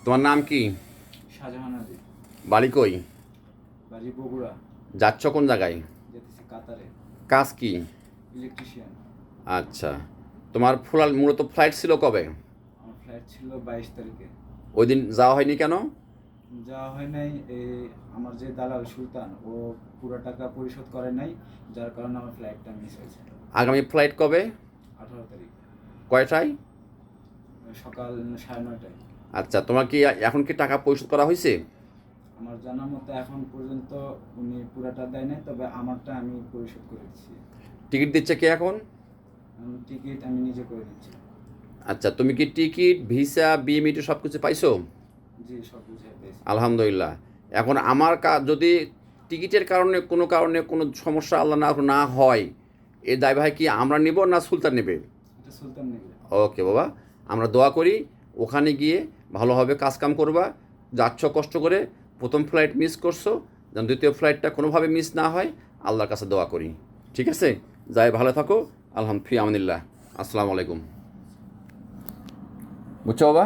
তোমার নাম কি? শাহজাহান আলী। বাড়ি কই? বাড়ি বগুড়া। যাচ্ছ কোন জায়গায়? যেতেছি কাতারে। কাজ কি? ইলেকট্রিশিয়ান। আচ্ছা, তোমার মূলত ফ্লাইট ছিল কবে? আমার ফ্লাইট ছিল 22 তারিখে। ওই দিন যাওয়া হয়নি কেন? যাওয়া হয় নাই, আমার যে দালাল সুলতান ও পুরো টাকা পরিশোধ করে নাই, যার কারণে আমার ফ্লাইটটা মিস হয়েছে। আগামী ফ্লাইট কবে? 18 তারিখ কয়টায়? সকাল 9:30টায়। আচ্ছা, তোমার কি এখন কি টাকা পরিশোধ করা হয়েছে? আমার জানা মতো এখন পর্যন্ত উনি পুরাটা দেয় নাই, তবে আমারটা আমি পরিশোধ করে দিচ্ছি। টিকিট দিচ্ছে কে এখন? টিকিট আমি নিজে করে দিচ্ছি। আচ্ছা, তুমি কি টিকিট, ভিসা, বিএমইটি সব কিছু পাইছো? জি, সব বুঝে পেয়েছি। আলহামদুলিল্লাহ। এখন আমার যদি টিকিটের কারণে কোনো সমস্যা আল্লাহ না হয়, এই দায়ভার কি আমরা নিব না সুলতান নেবে? এটা সুলতান নেবে। ওকে বাবা, আমরা দোয়া করি ওখানে গিয়ে ভালোভাবে কাজকাম করবা। যাচ্ছ কষ্ট করে, প্রথম ফ্লাইট মিস করছো, যেন দ্বিতীয় ফ্লাইটটা কোনোভাবে মিস না হয়, আল্লাহর কাছে দোয়া করি। ঠিক আছে, যাই ভালো থাকো। ফি আমানিল্লাহ। আসসালামু আলাইকুম। বুঝছো বাবা?